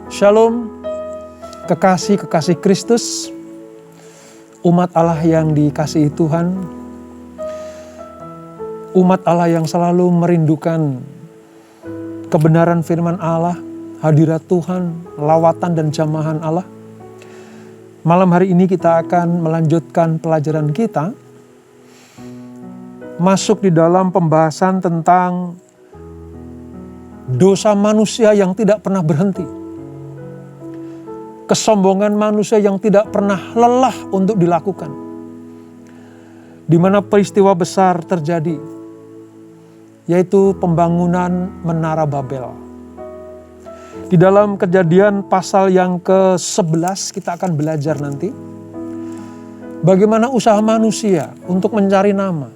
Shalom, kekasih-kekasih Kristus, umat Allah yang dikasihi Tuhan, umat Allah yang selalu merindukan kebenaran firman Allah, hadirat Tuhan, lawatan dan jamahan Allah. Malam hari ini kita akan melanjutkan pelajaran kita, masuk di dalam pembahasan tentang dosa manusia yang tidak pernah berhenti. Kesombongan manusia yang tidak pernah lelah untuk dilakukan. Di mana peristiwa besar terjadi, yaitu pembangunan Menara Babel. Di dalam Kejadian pasal yang ke-11 kita akan belajar nanti, bagaimana usaha manusia untuk mencari nama.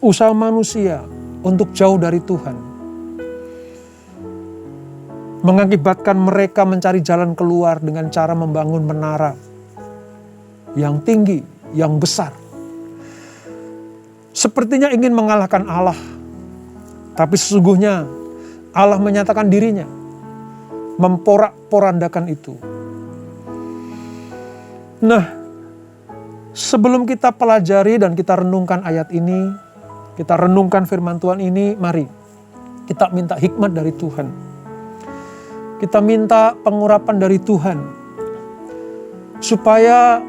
Usaha manusia untuk jauh dari Tuhan. Mengakibatkan mereka mencari jalan keluar dengan cara membangun menara yang tinggi, yang besar. Sepertinya ingin mengalahkan Allah, tapi sesungguhnya Allah menyatakan dirinya, memporak-porandakan itu. Nah, sebelum kita pelajari dan kita renungkan ayat ini, kita renungkan firman Tuhan ini, mari kita minta hikmat dari Tuhan. Kita minta pengurapan dari Tuhan, supaya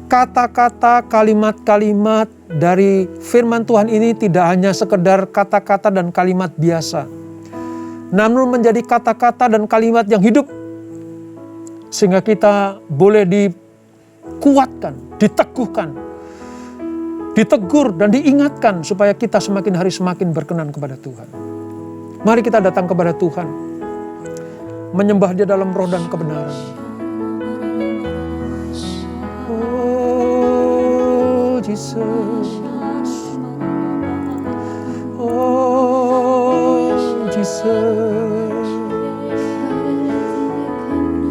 kata-kata, kalimat-kalimat dari firman Tuhan ini tidak hanya sekedar kata-kata dan kalimat biasa, namun menjadi kata-kata dan kalimat yang hidup, sehingga kita boleh dikuatkan, diteguhkan, ditegur dan diingatkan supaya kita semakin hari semakin berkenan kepada Tuhan. Mari kita datang kepada Tuhan, menyembah Dia dalam roh dan kebenaran. Oh Jesus, oh Jesus,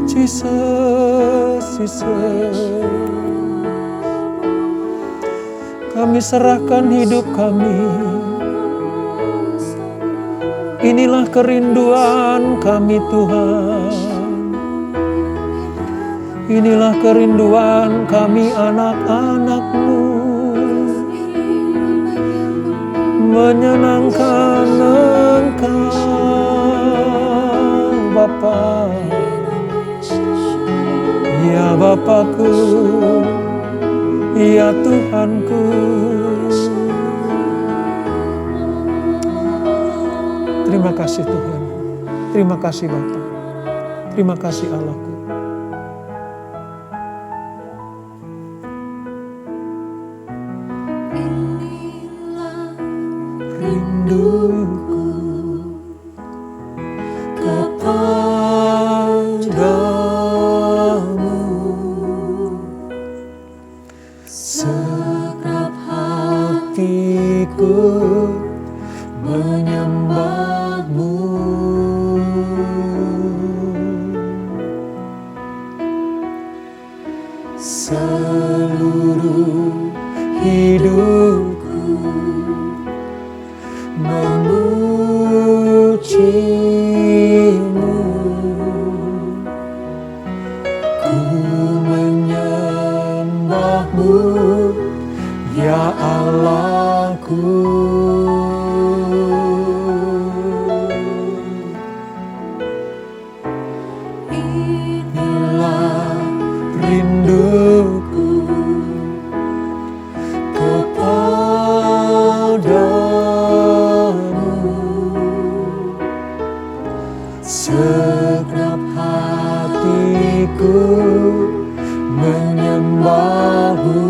Jesus, Jesus. Kami serahkan hidup kami. Inilah kerinduan kami Tuhan. Inilah kerinduan kami anak-anak-Mu. Menyenangkan Engkau Bapa. Ya Bapakku, ya Tuhanku. Terima kasih Tuhan, terima kasih Bapa, terima kasih Allahku. Inilah rinduku kepadamu, segenap hatiku menyembah. Seluruh hidupku memuji-Mu, ku menyembah-Mu, ya Allahku. Inilah rinduku kepadamu, segenap hatiku menyembah-Mu.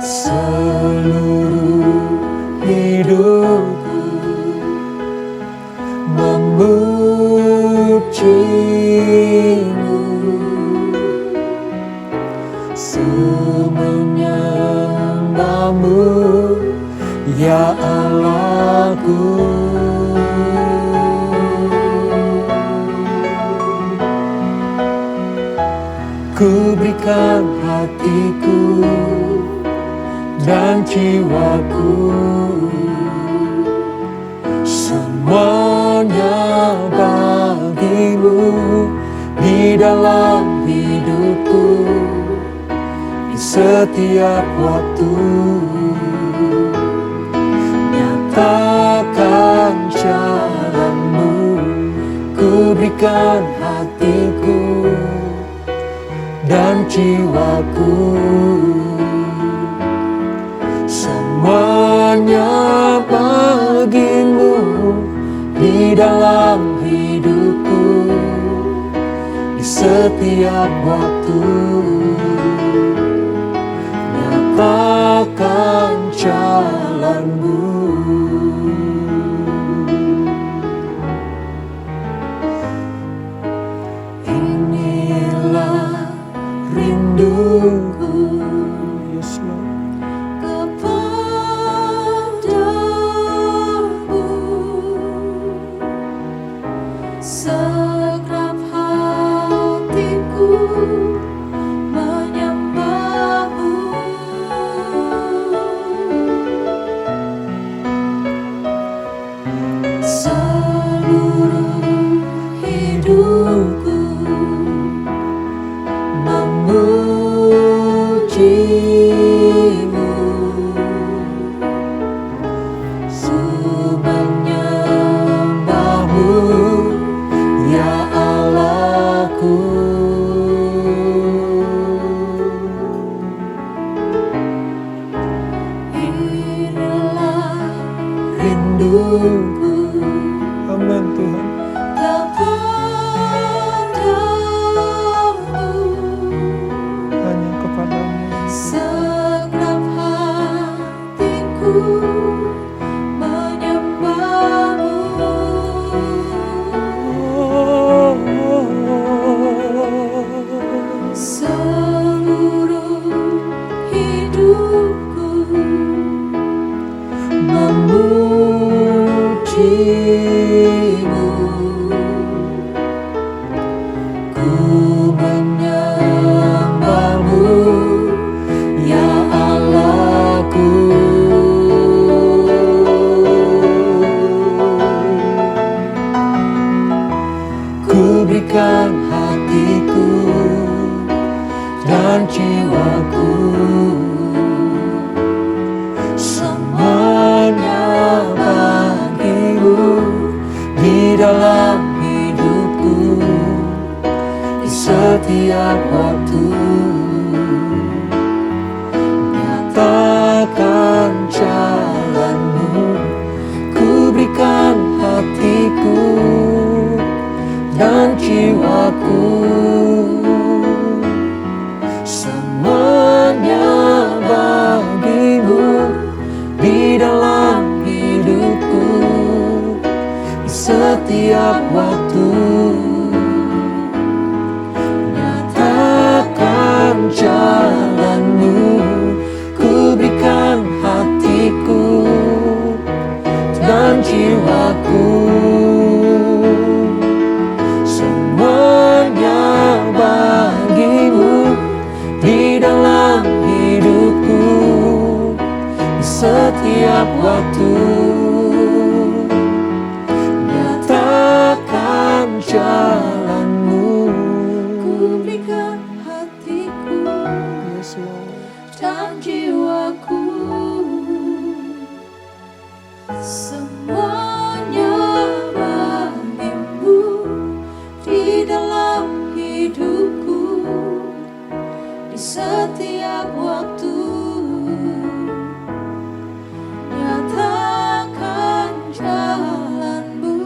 Seluruh hidupku memuji-Mu, semenyembah-Mu, ya Allahku. Ku berikan hatiku dan jiwaku dalam hidupku di setiap waktu. Nyatakan jalan-Mu, ku berikan hatiku dan jiwaku. Semuanya bagi-Mu di dalam hidupku di setiap waktu. Nyatakan jalan-Mu. Inilah rinduku, yes Lord, kepadamu. Segenap hatiku menyembah-Mu. Seluruh hidupku memuji-Mu. Ku menyembah-Mu, ya Allahku. Inilah rinduku, amin Tuhan, kepadamu, hanya kepadamu. Segenap hatiku menyembah-Mu. Seluruh hidupku memuji-Mu. Ku menyembah-Mu, ya Allahku. Ku berikan hatiku dan jiwaku. Semuanya bagi-Mu di dalam hidupku di setiap waktu. Nyatakan jalan-Mu, ku berikan hatiku dan jiwaku. Semuanya bagi-Mu di dalam hidupku di setiap waktu. Nyatakan jalan-Mu, ku berikan hatiku dan jiwaku. Semuanya bagi-Mu di dalam hidupku di setiap waktu. Nyatakan jalan-Mu, ku berikan hatiku, yes Lord, dan jiwaku. Semuanya bagi-Mu di dalam hidupku di setiap waktu. Nyatakan jalan-Mu.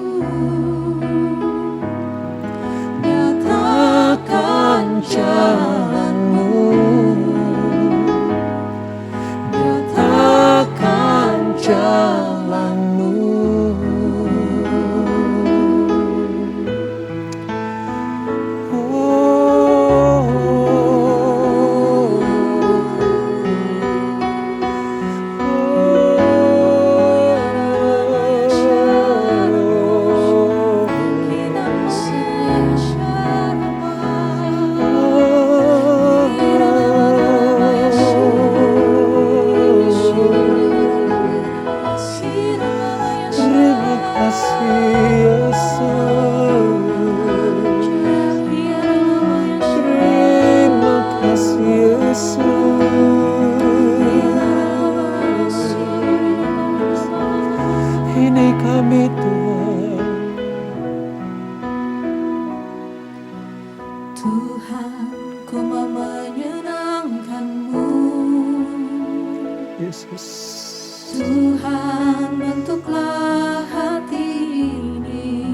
Tuhan, bentuklah hati ini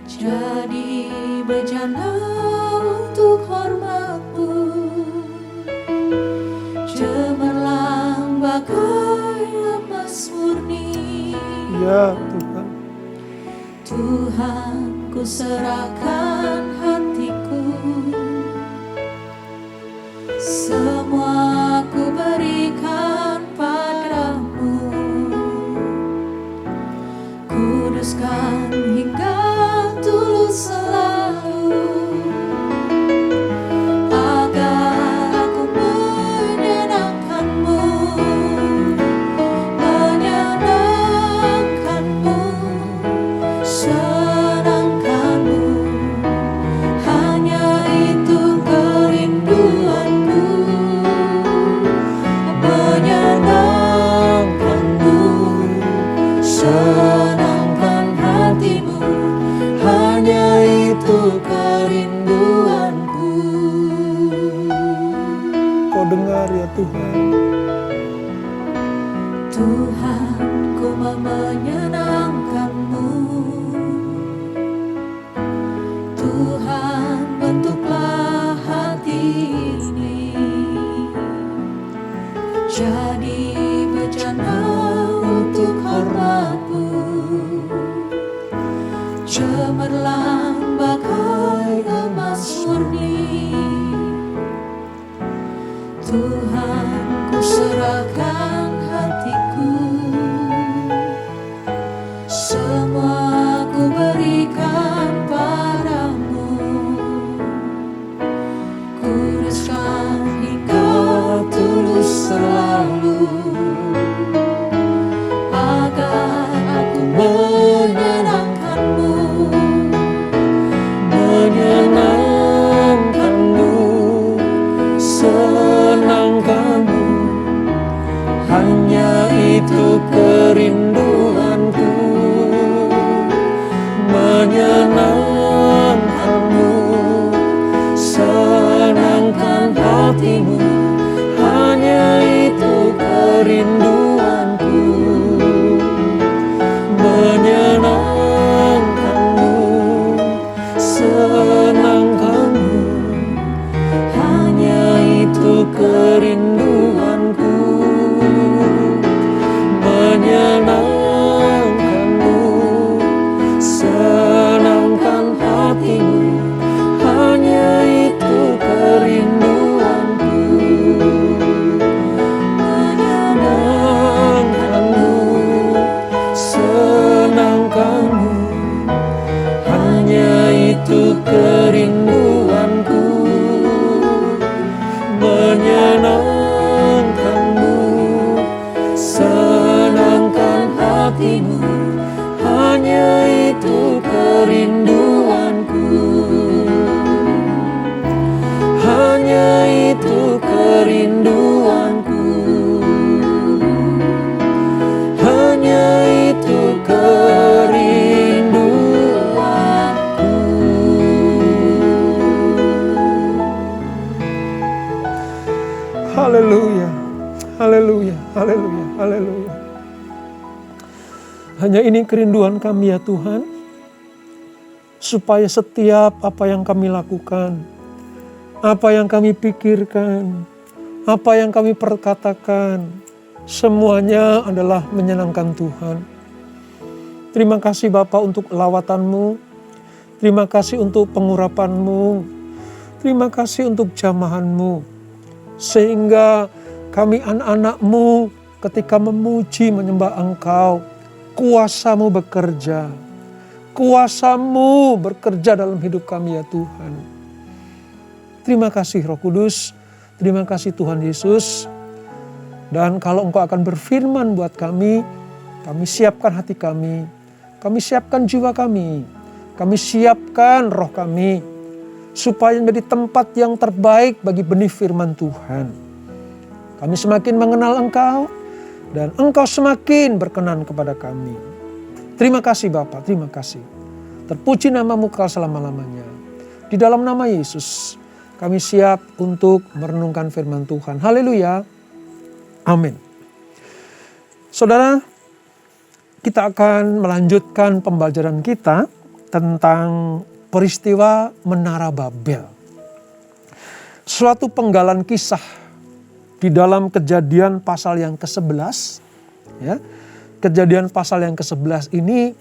jadi bejana untuk hormat-Mu, cemerlang bagai emas murni. Ya Tuhan. Tuhan, ku serahkan hatiku, semua ku berikan padamu. Kuduskan hingga tulus selalu, agar aku menyenangkan-Mu, menyenangkan-Mu, senangkan-Mu. Hanya itu kerinduanku, menyenangkan-Mu, senangkan hatimu. Hanya itu kerinduanku. Kau dengar ya Tuhan. Tuhan, ku mau menyenangkan-Mu. Tuhan, bentuklah hati ini jadi bejana untuk hormat-Mu, cemerlang bagai emas murni. Tuhan, ku serahkan hatiku, semua ku berikan padamu. Kuduskan hingga tulus selalu, agar aku menyenangkan-Mu, menyenangkan-Mu, senangkan-Mu. Hanya itu kerinduanku, menyenangkan-Mu, senangkan hatimu. Hanya itu kerinduanku, menyenangkan-Mu, senangkan-Mu. Hanya itu kerinduanku, menyenangkan-Mu, senangkan hatimu. Hanya itu kerinduanku, menyenangkan-Mu, senangkan-Mu. Hanya itu kerinduanku, menyenangkan-Mu, senangkan hatimu. Hanya itu kerinduanku, hanya itu kerinduanku, hanya itu kerinduanku. Haleluya, haleluya, haleluya, haleluya. Hanya ini kerinduan kami ya Tuhan, supaya setiap apa yang kami lakukan, apa yang kami pikirkan, apa yang kami perkatakan, semuanya adalah menyenangkan Tuhan. Terima kasih Bapa untuk lawatan-Mu, terima kasih untuk pengurapan-Mu, terima kasih untuk jamahan-Mu, sehingga kami anak-anak-Mu ketika memuji menyembah Engkau, kuasa-Mu bekerja. Kuasa-Mu bekerja dalam hidup kami ya Tuhan. Terima kasih Roh Kudus, terima kasih Tuhan Yesus. Dan kalau Engkau akan berfirman buat kami siapkan hati kami siapkan jiwa kami siapkan roh kami, supaya menjadi tempat yang terbaik bagi benih firman Tuhan. Kami semakin mengenal Engkau, dan Engkau semakin berkenan kepada kami. Terima kasih Bapa, terima kasih. Terpuji nama-Mu kekal selama-lamanya. Di dalam nama Yesus, kami siap untuk merenungkan firman Tuhan. Haleluya. Amin. Saudara, kita akan melanjutkan pembelajaran kita tentang peristiwa Menara Babel. Suatu penggalan kisah di dalam Kejadian pasal yang ke-11. Ya, Kejadian pasal yang ke-11 ini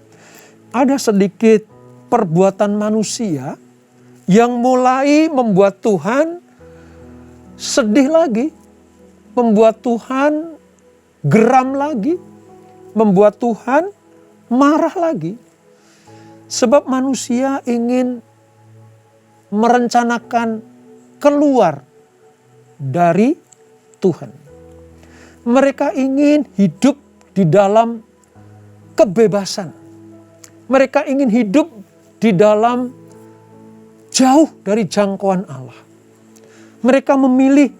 ada sedikit perbuatan manusia yang mulai membuat Tuhan sedih lagi, membuat Tuhan geram lagi, membuat Tuhan marah lagi. Sebab manusia ingin merencanakan keluar dari Tuhan. Mereka ingin hidup di dalam kebebasan. Mereka ingin hidup di dalam jauh dari jangkauan Allah. Mereka memilih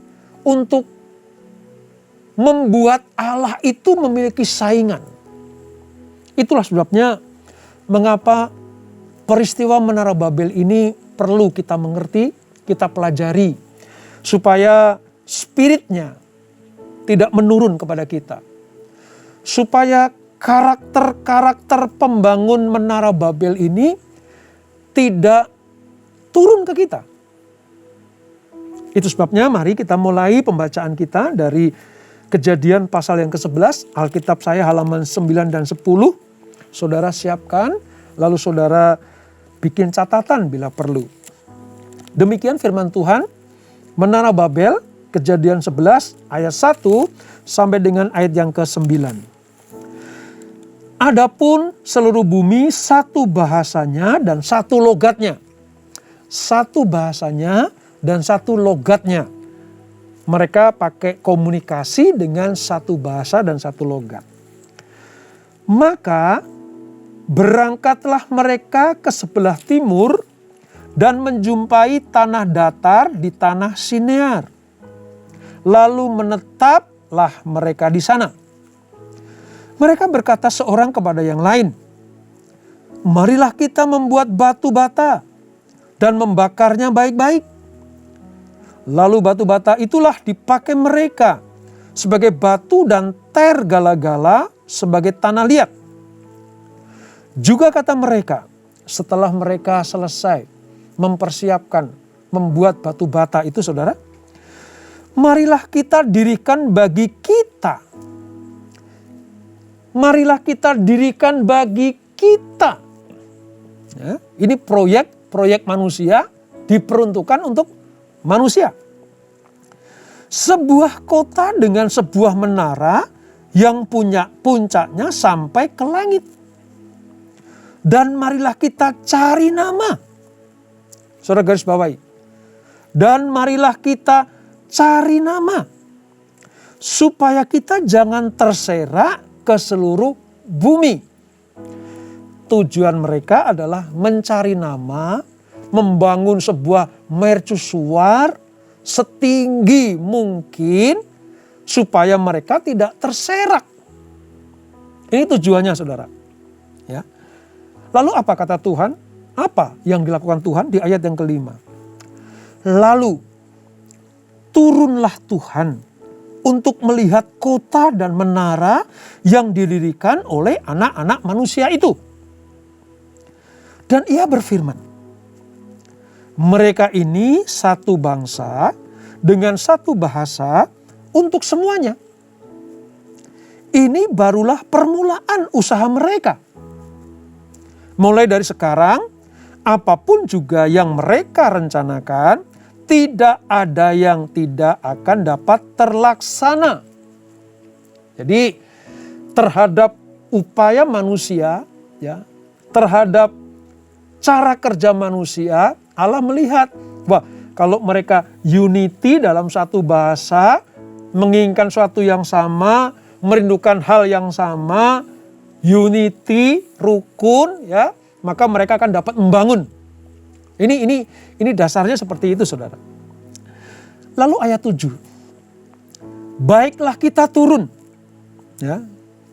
untuk membuat Allah itu memiliki saingan. Itulah sebabnya mengapa peristiwa Menara Babel ini perlu kita mengerti, kita pelajari, supaya spiritnya tidak menurun kepada kita. Supaya karakter-karakter pembangun Menara Babel ini tidak turun ke kita. Itu sebabnya mari kita mulai pembacaan kita dari Kejadian pasal yang ke-11, Alkitab saya halaman 9 dan 10. Saudara siapkan, lalu saudara bikin catatan bila perlu. Demikian firman Tuhan, Menara Babel, Kejadian 11 ayat 1 sampai dengan ayat yang ke-9. Adapun seluruh bumi satu bahasanya dan satu logatnya. Satu bahasanya dan satu logatnya. Mereka pakai komunikasi dengan satu bahasa dan satu logat. Maka berangkatlah mereka ke sebelah timur dan menjumpai tanah datar di tanah Sinear. Lalu menetaplah mereka di sana. Mereka berkata seorang kepada yang lain, marilah kita membuat batu bata dan membakarnya baik-baik. Lalu batu bata itulah dipakai mereka sebagai batu dan ter gala-gala sebagai tanah liat. Juga kata mereka, setelah mereka selesai mempersiapkan membuat batu bata itu, saudara, marilah kita dirikan bagi kita. Marilah kita dirikan bagi kita. Ya, ini proyek manusia diperuntukkan untuk manusia. Sebuah kota dengan sebuah menara yang punya puncaknya sampai ke langit. Dan marilah kita cari nama. Saudara garis bawahi. Dan marilah kita cari nama. Supaya kita jangan terserak ke seluruh bumi. Tujuan mereka adalah mencari nama, membangun sebuah mercusuar setinggi mungkin supaya mereka tidak terserak. Ini tujuannya, saudara. Ya. Lalu apa kata Tuhan? Apa yang dilakukan Tuhan di ayat yang kelima? Lalu turunlah Tuhan untuk melihat kota dan menara yang didirikan oleh anak-anak manusia itu. Dan ia berfirman, mereka ini satu bangsa dengan satu bahasa untuk semuanya. Ini barulah permulaan usaha mereka. Mulai dari sekarang, apapun juga yang mereka rencanakan, tidak ada yang tidak akan dapat terlaksana. Jadi terhadap upaya manusia, ya, terhadap cara kerja manusia, Allah melihat, wah, kalau mereka unity dalam satu bahasa, menginginkan sesuatu yang sama, merindukan hal yang sama, unity, rukun, ya, maka mereka akan dapat membangun. Ini dasarnya seperti itu, saudara. Lalu ayat 7. Baiklah kita turun. Ya,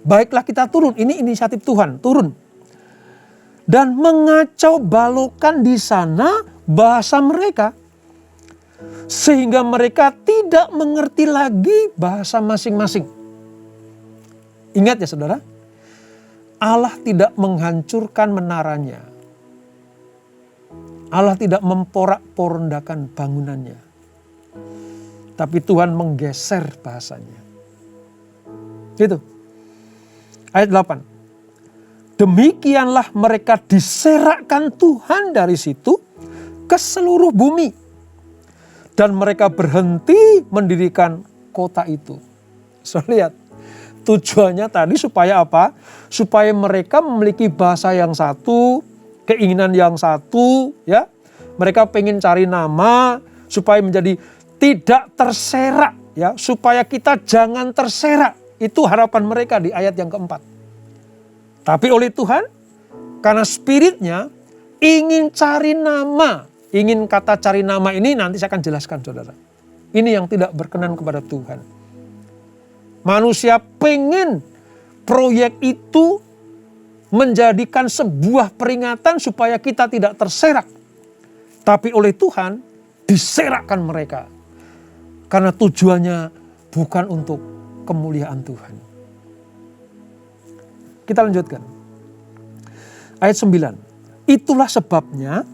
baiklah kita turun. Ini inisiatif Tuhan, turun. Dan mengacau balukan di sana bahasa mereka. sehingga mereka tidak mengerti lagi bahasa masing-masing. Ingat ya saudara, Allah tidak menghancurkan menaranya. Allah tidak memporak-porandakan bangunannya. Tapi Tuhan menggeser bahasanya. Gitu. Ayat 8. Demikianlah mereka diserakkan Tuhan dari situ ke seluruh bumi. Dan mereka berhenti mendirikan kota itu. So lihat, tujuannya tadi supaya apa? Supaya mereka memiliki bahasa yang satu, keinginan yang satu, ya. Mereka pengen cari nama supaya menjadi tidak terserak, ya. Supaya kita jangan terserak. Itu harapan mereka di ayat yang keempat. Tapi oleh Tuhan, karena spiritnya ingin cari nama. Ingin kata cari nama ini nanti saya akan jelaskan saudara. Ini yang tidak berkenan kepada Tuhan. Manusia pengen proyek itu menjadikan sebuah peringatan supaya kita tidak terserak. Tapi oleh Tuhan diserakkan mereka. Karena tujuannya bukan untuk kemuliaan Tuhan. Kita lanjutkan. Ayat 9. Itulah sebabnya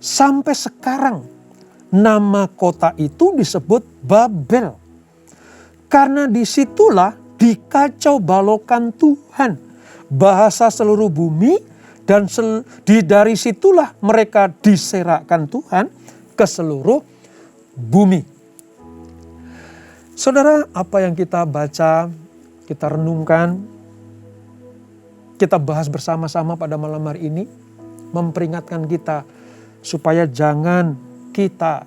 sampai sekarang nama kota itu disebut Babel. Karena disitulah dikacau balokan Tuhan. Bahasa seluruh bumi dan dari situlah mereka diserakkan Tuhan ke seluruh bumi. Saudara, apa yang kita baca, kita renungkan, kita bahas bersama-sama pada malam hari ini, memperingatkan kita supaya jangan kita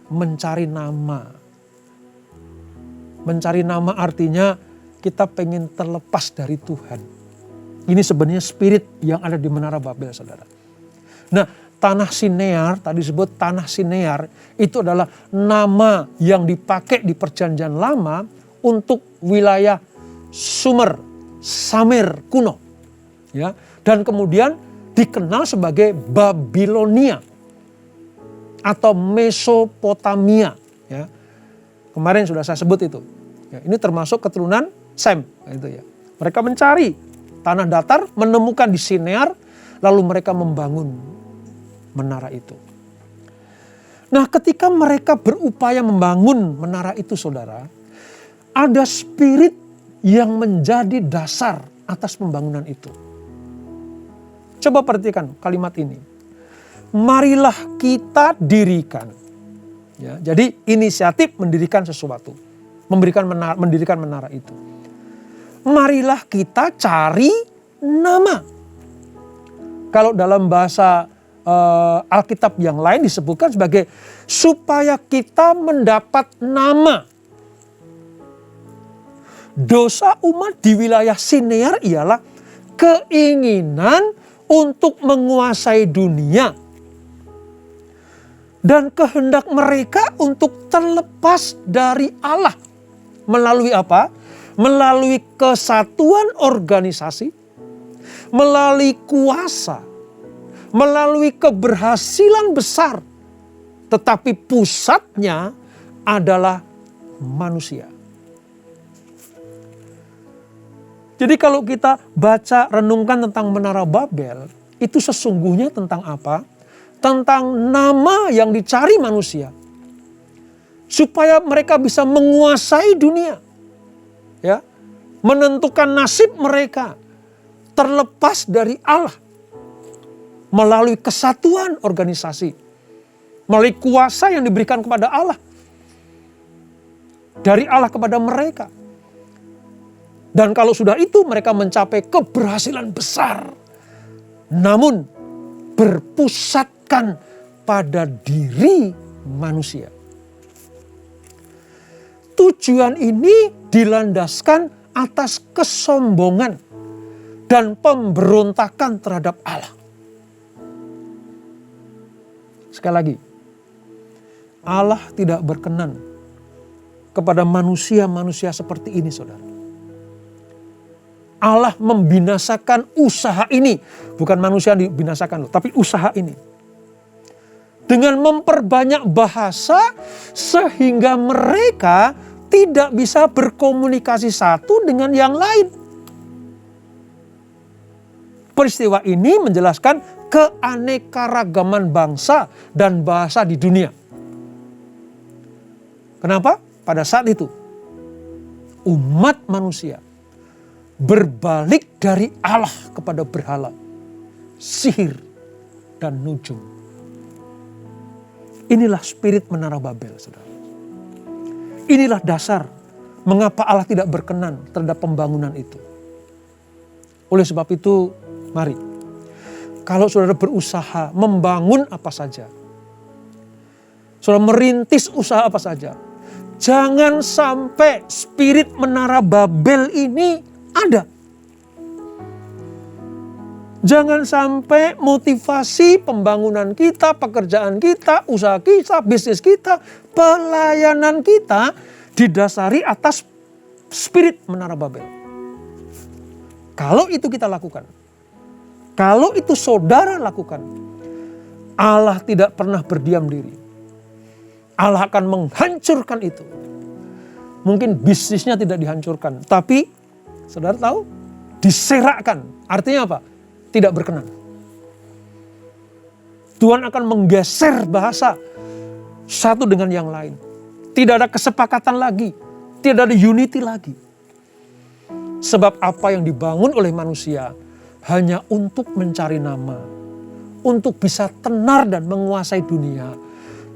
mencari nama. Mencari nama artinya kita pengen terlepas dari Tuhan. Ini sebenarnya spirit yang ada di Menara Babel, saudara. Nah, tanah Sinear, tadi disebut tanah Sinear, itu adalah nama yang dipakai di Perjanjian Lama untuk wilayah Sumer, Samer kuno. Ya, dan kemudian dikenal sebagai Babilonia atau Mesopotamia. Ya. Kemarin sudah saya sebut itu. Ya, ini termasuk keturunan Sem. Gitu ya. Mereka mencari tanah datar, menemukan di Sinear, lalu mereka membangun menara itu. Nah, ketika mereka berupaya membangun menara itu, saudara, ada spirit yang menjadi dasar atas pembangunan itu. Coba perhatikan kalimat ini. Marilah kita dirikan. Ya, jadi inisiatif mendirikan sesuatu. Mendirikan menara itu. Marilah kita cari nama. Kalau dalam bahasa Alkitab yang lain disebutkan sebagai supaya kita mendapat nama. Dosa umat di wilayah Sinear ialah keinginan untuk menguasai dunia. Dan kehendak mereka untuk terlepas dari Allah. Melalui apa? Melalui kesatuan organisasi, melalui kuasa, melalui keberhasilan besar. Tetapi pusatnya adalah manusia. Jadi kalau kita baca, renungkan tentang Menara Babel, itu sesungguhnya tentang apa? Tentang nama yang dicari manusia. Supaya mereka bisa menguasai dunia. Ya, menentukan nasib mereka terlepas dari Allah. Melalui kesatuan organisasi. Melalui kuasa yang diberikan kepada Allah. Dari Allah kepada mereka. Dan kalau sudah itu mereka mencapai keberhasilan besar. Namun berpusatkan pada diri manusia. Tujuan ini dilandaskan atas kesombongan dan pemberontakan terhadap Allah. Sekali lagi, Allah tidak berkenan kepada manusia-manusia seperti ini, saudara. Allah membinasakan usaha ini. Bukan manusia yang dibinasakan, tapi usaha ini. dengan memperbanyak bahasa sehingga mereka tidak bisa berkomunikasi satu dengan yang lain. Peristiwa ini menjelaskan keanekaragaman bangsa dan bahasa di dunia. Kenapa? Pada saat itu umat manusia berbalik dari Allah kepada berhala, sihir, dan nujum. Inilah spirit Menara Babel, saudara. Inilah dasar mengapa Allah tidak berkenan terhadap pembangunan itu. Oleh sebab itu, mari, kalau saudara berusaha membangun apa saja, saudara merintis usaha apa saja, jangan sampai spirit Menara Babel ini ada. Jangan sampai motivasi pembangunan kita, pekerjaan kita, usaha kita, bisnis kita, pelayanan kita didasari atas spirit Menara Babel. Kalau itu kita lakukan, kalau itu saudara lakukan, Allah tidak pernah berdiam diri. Allah akan menghancurkan itu. Mungkin bisnisnya tidak dihancurkan, tapi saudara tahu, diserakkan. Artinya apa? Tidak berkenan. Tuhan akan menggeser bahasa satu dengan yang lain. Tidak ada kesepakatan lagi. Tidak ada unity lagi. Sebab apa yang dibangun oleh manusia hanya untuk mencari nama. Untuk bisa tenar dan menguasai dunia.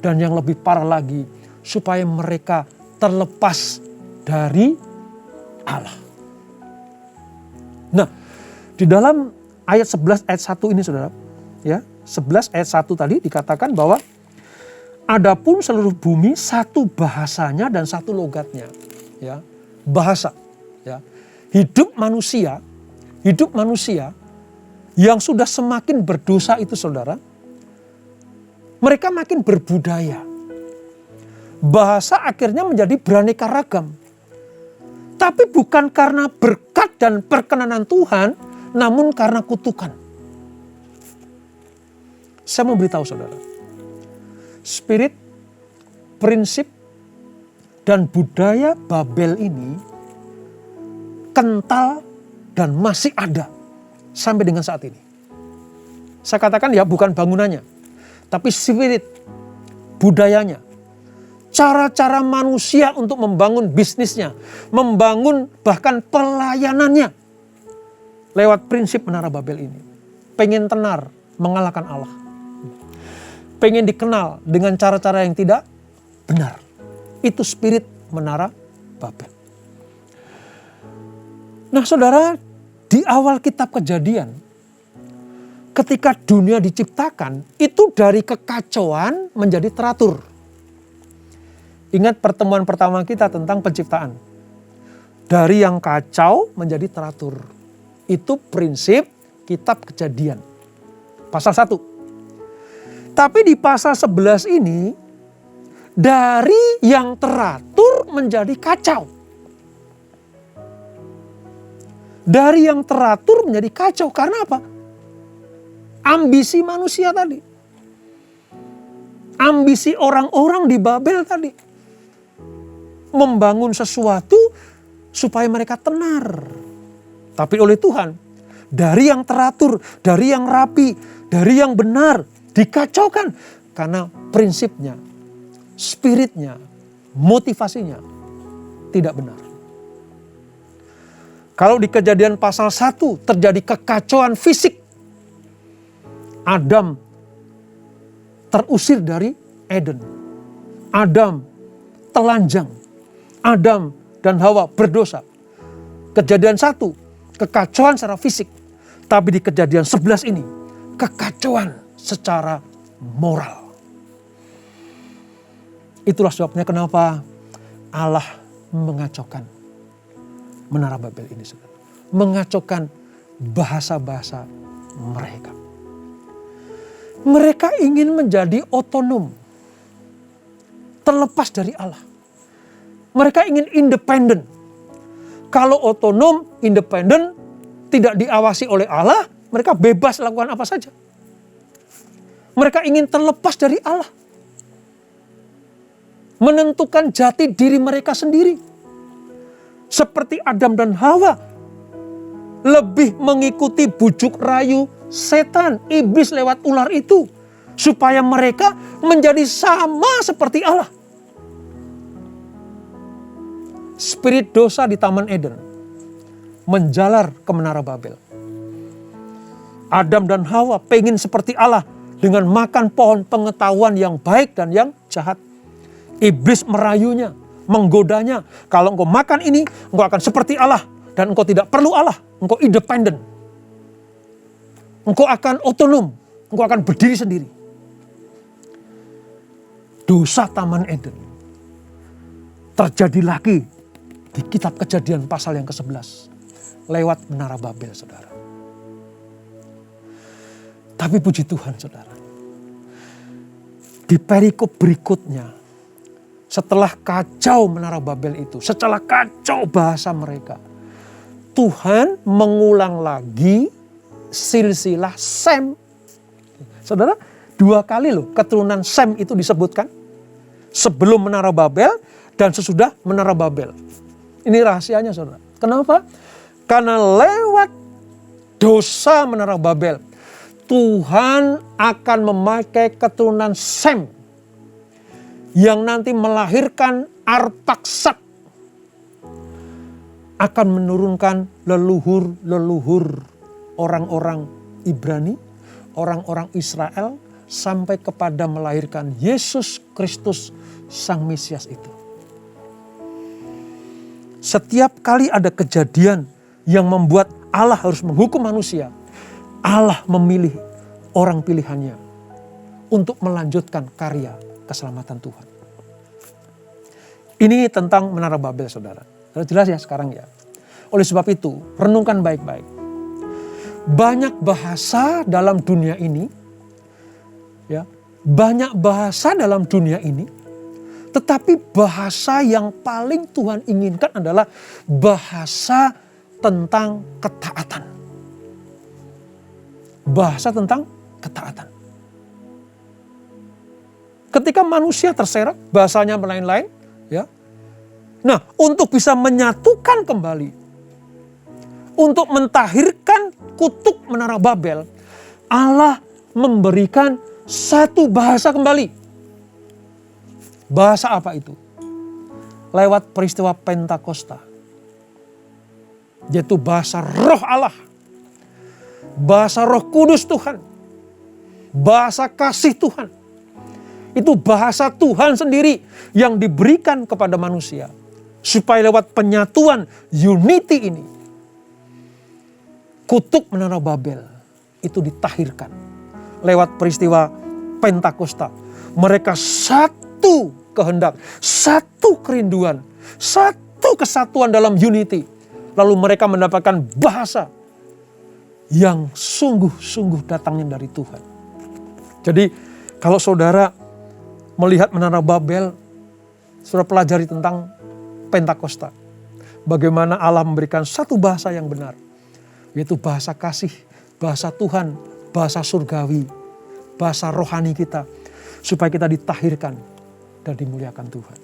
Dan yang lebih parah lagi, supaya mereka terlepas dari Allah. Nah, di dalam ayat 11 ayat 1 ini saudara, ya, 11 ayat 1 tadi dikatakan bahwa adapun seluruh bumi satu bahasanya dan satu logatnya, ya. Bahasa, ya. Hidup manusia yang sudah semakin berdosa itu saudara, mereka makin berbudaya. Bahasa akhirnya menjadi beraneka ragam. Tapi bukan karena berkat dan perkenanan Tuhan, namun karena kutukan. Saya mau beritahu saudara, spirit, prinsip, dan budaya Babel ini kental dan masih ada sampai dengan saat ini. Saya katakan ya bukan bangunannya, tapi spirit, budayanya, cara-cara manusia untuk membangun bisnisnya, membangun bahkan pelayanannya. Lewat prinsip Menara Babel ini. Pengen tenar, mengalahkan Allah. Pengen dikenal dengan cara-cara yang tidak benar. Itu spirit Menara Babel. Nah saudara, di awal kitab Kejadian, ketika dunia diciptakan, itu dari kekacauan menjadi teratur. Ingat pertemuan pertama kita tentang penciptaan. Dari yang kacau menjadi teratur. Itu prinsip kitab Kejadian. Pasal 1. Tapi di pasal 11 ini, dari yang teratur menjadi kacau. Dari yang teratur menjadi kacau. Karena apa? Ambisi manusia tadi. Ambisi orang-orang di Babel tadi. Membangun sesuatu supaya mereka tenar. Tapi oleh Tuhan, dari yang teratur, dari yang rapi, dari yang benar, dikacaukan. Karena prinsipnya, spiritnya, motivasinya tidak benar. Kalau di Kejadian pasal 1 terjadi kekacauan fisik. Adam terusir dari Eden. Adam telanjang. Adam dan Hawa berdosa. Kejadian 1, kekacauan secara fisik. Tapi di Kejadian 11 ini, kekacauan secara moral. Itulah sebabnya kenapa Allah mengacaukan Menara Babel ini. Mengacaukan bahasa-bahasa mereka. Mereka ingin menjadi otonom. Terlepas dari Allah. Mereka ingin independen. Kalau otonom, independen, tidak diawasi oleh Allah, mereka bebas lakukan apa saja. Mereka ingin terlepas dari Allah. Menentukan jati diri mereka sendiri. Seperti Adam dan Hawa. Lebih mengikuti bujuk rayu setan, iblis lewat ular itu. Supaya mereka menjadi sama seperti Allah. Spirit dosa di Taman Eden menjalar ke Menara Babel. Adam dan Hawa pengen seperti Allah dengan makan pohon pengetahuan yang baik dan yang jahat. Iblis merayunya, menggodanya. Kalau engkau makan ini, engkau akan seperti Allah. Dan engkau tidak perlu Allah. Engkau independen. Engkau akan otonom. Engkau akan berdiri sendiri. Dosa Taman Eden terjadi lagi di kitab Kejadian pasal yang ke-11. Lewat Menara Babel, saudara. Tapi puji Tuhan, saudara. Di perikop berikutnya, setelah kacau Menara Babel itu, setelah kacau bahasa mereka, Tuhan mengulang lagi silsilah Sem. Saudara, 2 kali loh keturunan Sem itu disebutkan. Sebelum Menara Babel dan sesudah Menara Babel. Ini rahasianya, saudara. Kenapa? Karena lewat dosa Menara Babel, Tuhan akan memakai keturunan Sem yang nanti melahirkan Arpaksad, akan menurunkan leluhur-leluhur orang-orang Ibrani, orang-orang Israel, sampai kepada melahirkan Yesus Kristus Sang Mesias itu. Setiap kali ada kejadian yang membuat Allah harus menghukum manusia, Allah memilih orang pilihannya untuk melanjutkan karya keselamatan Tuhan. Ini tentang Menara Babel, saudara. Sudah jelas ya sekarang ya. Oleh sebab itu, renungkan baik-baik. Banyak bahasa dalam dunia ini, ya, banyak bahasa dalam dunia ini, tetapi bahasa yang paling Tuhan inginkan adalah bahasa tentang ketaatan. Bahasa tentang ketaatan. Ketika manusia terserak, bahasanya lain-lain, ya. Nah, untuk bisa menyatukan kembali, untuk mentahirkan kutuk Menara Babel, Allah memberikan satu bahasa kembali. Bahasa apa itu? Lewat peristiwa Pentakosta. Yaitu bahasa Roh Allah. Bahasa Roh Kudus Tuhan. Bahasa kasih Tuhan. Itu bahasa Tuhan sendiri yang diberikan kepada manusia. Supaya lewat penyatuan unity ini, kutuk Menara Babel itu ditahirkan. Lewat peristiwa Pentakosta. Mereka satu kehendak, satu kerinduan, satu kesatuan dalam unity. Lalu mereka mendapatkan bahasa yang sungguh-sungguh datangnya dari Tuhan. Jadi kalau saudara melihat Menara Babel, saudara pelajari tentang Pentakosta. Bagaimana Allah memberikan satu bahasa yang benar. Yaitu bahasa kasih, bahasa Tuhan, bahasa surgawi, bahasa rohani kita. Supaya kita ditahirkan dan dimuliakan Tuhan.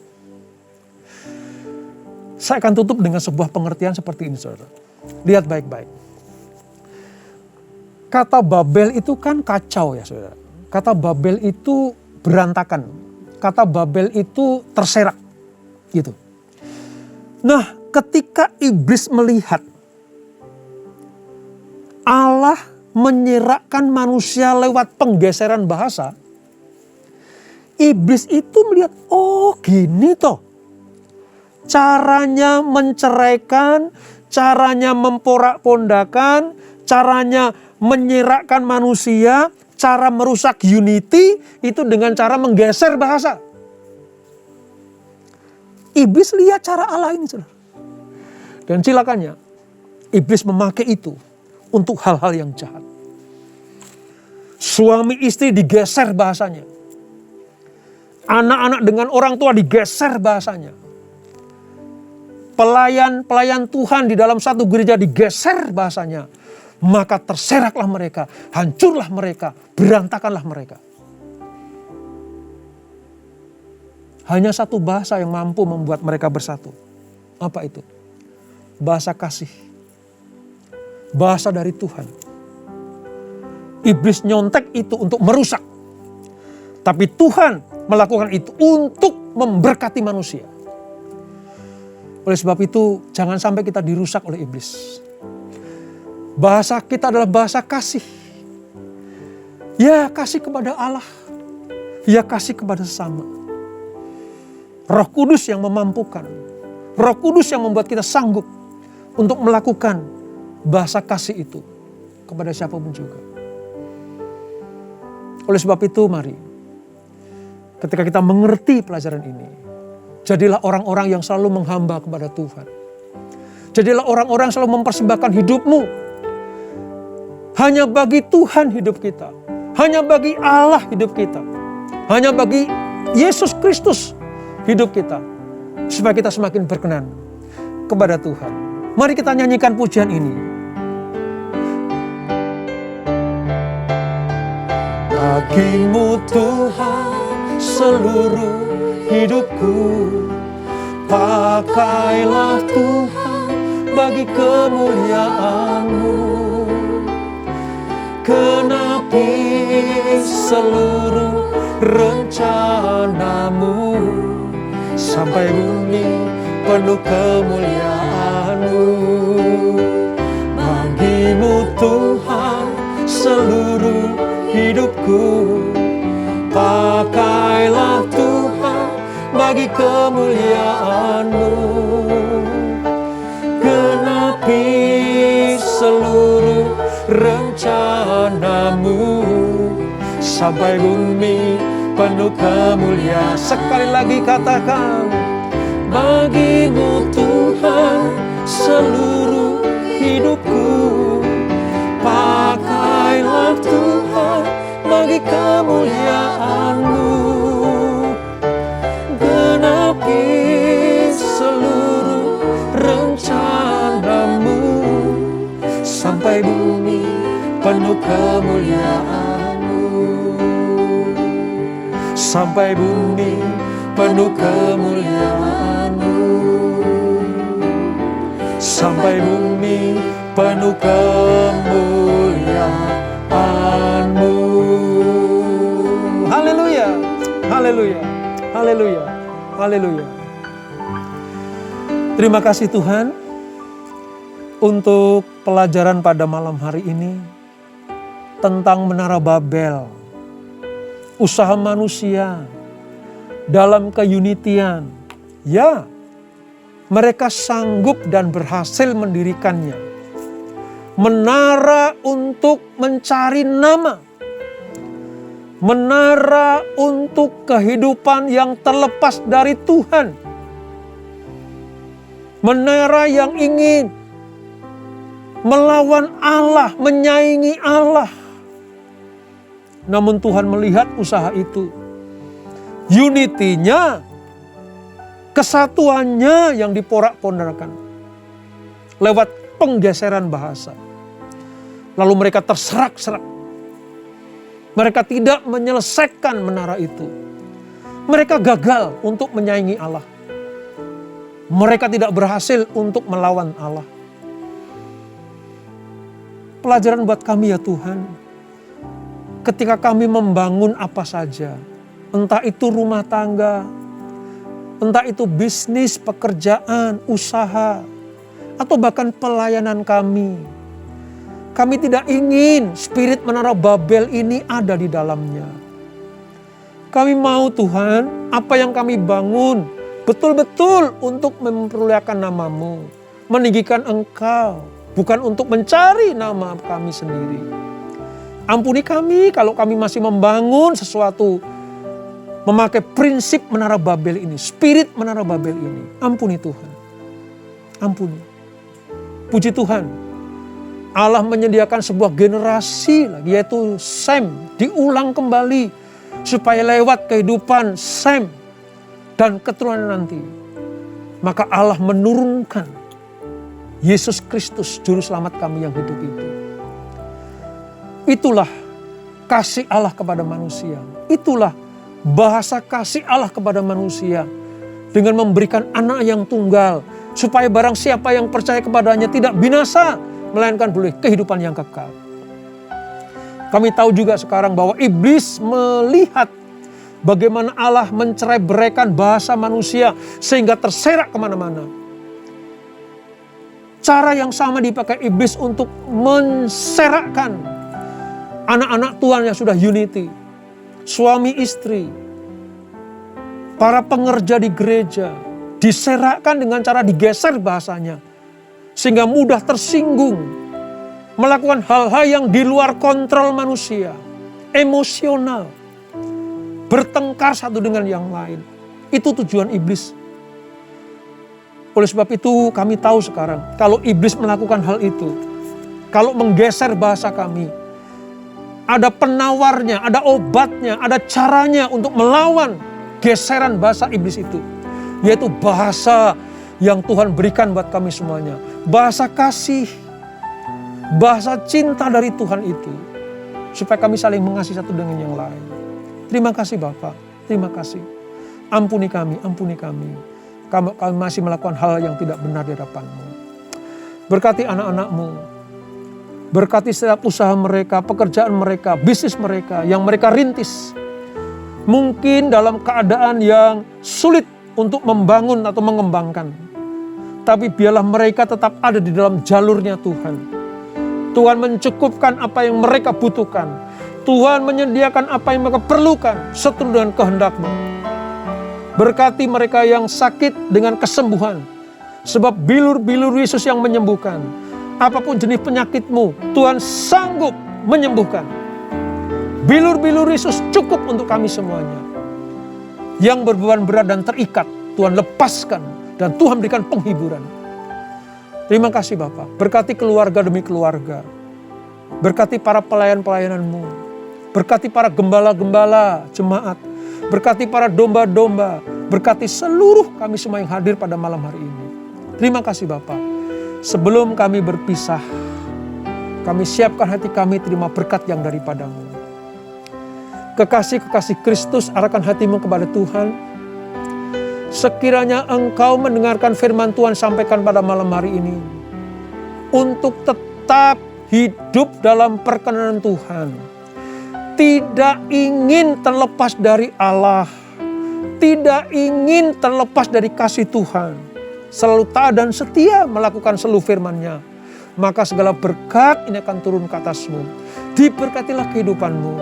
Saya akan tutup dengan sebuah pengertian seperti ini, saudara. Lihat baik-baik. Kata Babel itu kan kacau ya, saudara. Kata Babel itu berantakan. Kata Babel itu terserak. Gitu. Nah, ketika iblis melihat Allah menyerakkan manusia lewat penggeseran bahasa, iblis itu melihat, oh gini toh. Caranya menceraikan, caranya memporak-pondakan, caranya menyerakkan manusia, cara merusak unity itu dengan cara menggeser bahasa. Iblis lihat cara Allah ini, saudara. Dan silakannya, iblis memakai itu untuk hal-hal yang jahat. Suami istri digeser bahasanya. Anak-anak dengan orang tua digeser bahasanya. Pelayan Tuhan di dalam satu gereja digeser bahasanya. Maka terseraklah mereka, hancurlah mereka, berantakanlah mereka. hanya satu bahasa yang mampu membuat mereka bersatu. Apa itu? Bahasa kasih. Bahasa dari Tuhan. Iblis nyontek itu untuk merusak. Tapi Tuhan melakukan itu untuk memberkati manusia. Oleh sebab itu, jangan sampai kita dirusak oleh iblis. Bahasa kita adalah bahasa kasih. Ya, kasih kepada Allah. Ya, kasih kepada sesama. Roh Kudus yang memampukan. Roh Kudus yang membuat kita sanggup untuk melakukan bahasa kasih itu kepada siapapun juga. Oleh sebab itu, mari ketika kita mengerti pelajaran ini, jadilah orang-orang yang selalu menghamba kepada Tuhan. Jadilah orang-orang yang selalu mempersembahkan hidupmu hanya bagi Tuhan hidup kita. Hanya bagi Allah hidup kita. Hanya bagi Yesus Kristus hidup kita. Supaya kita semakin berkenan kepada Tuhan. Mari kita nyanyikan pujian ini. Bagimu Tuhan seluruh hidupku, pakailah Tuhan bagi kemuliaan-Mu. Genapi seluruh rencana-Mu, sampai bumi penuh kemuliaan-Mu. Bagimu Tuhan seluruh hidupku, pakailah Tuhan bagi kemuliaan-Mu. Genapi seluruh rencana-Mu, sampai bumi penuh kemuliaan. Sekali lagi katakan, bagimu Tuhan seluruh hidupku, pakailah Tuhan bagi kemuliaan-Mu. Genapi seluruh rencana-Mu, sampai bumi penuh kemuliaan-Mu. Sampai bumi penuh kemuliaan-Mu. Sampai bumi penuh kemuliaan-Mu. Haleluya, haleluya, haleluya, haleluya. Terima kasih Tuhan untuk pelajaran pada malam hari ini tentang Menara Babel. Usaha manusia dalam keunitian. Ya, mereka sanggup dan berhasil mendirikannya. Menara untuk mencari nama. Menara untuk kehidupan yang terlepas dari Tuhan. Menara yang ingin melawan Allah, menyaingi Allah. Namun Tuhan melihat usaha itu. Unity-nya, kesatuannya yang diporak-pondarkan lewat penggeseran bahasa. Lalu mereka terserak-serak. Mereka tidak menyelesaikan menara itu. Mereka gagal untuk menyaingi Allah. Mereka tidak berhasil untuk melawan Allah. Pelajaran buat kami ya Tuhan. Ketika kami membangun apa saja, entah itu rumah tangga, entah itu bisnis, pekerjaan, usaha, atau bahkan pelayanan kami. Kami tidak ingin spirit Menara Babel ini ada di dalamnya. Kami mau Tuhan, apa yang kami bangun betul-betul untuk memperlihatkan nama-Mu, meninggikan Engkau, bukan untuk mencari nama kami sendiri. Ampuni kami kalau kami masih membangun sesuatu memakai prinsip Menara Babel ini, spirit Menara Babel ini. Ampuni Tuhan. Ampuni. Puji Tuhan. Allah menyediakan sebuah generasi lagi, yaitu Sem, diulang kembali supaya lewat kehidupan Sem dan keturunan nanti, maka Allah menurunkan Yesus Kristus, juru selamat kami yang hidup itu. Itulah kasih Allah kepada manusia. Itulah bahasa kasih Allah kepada manusia dengan memberikan anak yang tunggal, supaya barang siapa yang percaya kepadanya tidak binasa, melainkan boleh kehidupan yang kekal. Kami tahu juga sekarang bahwa iblis melihat bagaimana Allah mencerai-beraikan bahasa manusia sehingga terserak kemana-mana. Cara yang sama dipakai iblis untuk menserakkan anak-anak Tuhan yang sudah unity, suami istri, para pengerja di gereja, diserakkan dengan cara digeser bahasanya, sehingga mudah tersinggung, melakukan hal-hal yang di luar kontrol manusia, emosional, bertengkar satu dengan yang lain. Itu tujuan iblis. Oleh sebab itu kami tahu sekarang, kalau iblis melakukan hal itu, kalau menggeser bahasa kami, ada penawarnya, ada obatnya, ada caranya untuk melawan geseran bahasa iblis itu. Yaitu bahasa yang Tuhan berikan buat kami semuanya. Bahasa kasih, bahasa cinta dari Tuhan itu. Supaya kami saling mengasihi satu dengan yang lain. Terima kasih Bapak, terima kasih. Ampuni kami, ampuni kami. Kami masih melakukan hal yang tidak benar di hadapan-Mu. Berkati anak-anak-Mu. Berkati setiap usaha mereka, pekerjaan mereka, bisnis mereka yang mereka rintis. Mungkin dalam keadaan yang sulit untuk membangun atau mengembangkan. Tapi biarlah mereka tetap ada di dalam jalurnya Tuhan. Tuhan mencukupkan apa yang mereka butuhkan. Tuhan menyediakan apa yang mereka perlukan seturut dengan kehendak-Mu. Berkati mereka yang sakit dengan kesembuhan. Sebab bilur-bilur Yesus yang menyembuhkan. Apapun jenis penyakitmu, Tuhan sanggup menyembuhkan. Bilur-bilur Yesus cukup untuk kami semuanya. Yang berbeban berat dan terikat, Tuhan lepaskan. Dan Tuhan berikan penghiburan. Terima kasih Bapak. Berkati keluarga demi keluarga. Berkati para pelayan-pelayanan-Mu. Berkati para gembala-gembala jemaat. Berkati para domba-domba. Berkati seluruh kami semua yang hadir pada malam hari ini. Terima kasih Bapak. Sebelum kami berpisah, kami siapkan hati kami terima berkat yang daripada-Mu. Kekasih-kekasih Kristus, arahkan hatimu kepada Tuhan. Sekiranya engkau mendengarkan firman Tuhan sampaikan pada malam hari ini. Untuk tetap hidup dalam perkenanan Tuhan. Tidak ingin terlepas dari Allah. Tidak ingin terlepas dari kasih Tuhan. Selalu taat dan setia melakukan seluruh firman-Nya. Maka segala berkat ini akan turun ke atasmu. Diberkatilah kehidupanmu.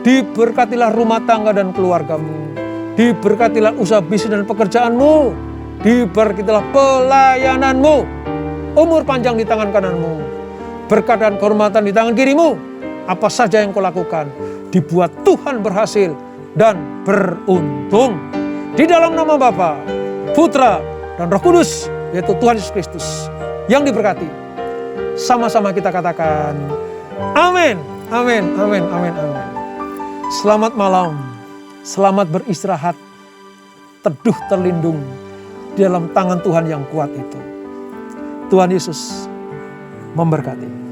Diberkatilah rumah tangga dan keluargamu. Diberkatilah usaha bisnis dan pekerjaanmu. Diberkatilah pelayananmu. Umur panjang di tangan kananmu. Berkat dan kehormatan di tangan kirimu. Apa saja yang kau lakukan, dibuat Tuhan berhasil dan beruntung. Di dalam nama Bapa, Putra, dan Roh Kudus, yaitu Tuhan Yesus Kristus, yang diberkati. Sama-sama kita katakan, amin, amin, amin, amin, amin. Selamat malam, selamat beristirahat, teduh terlindung di dalam tangan Tuhan yang kuat itu. Tuhan Yesus memberkati.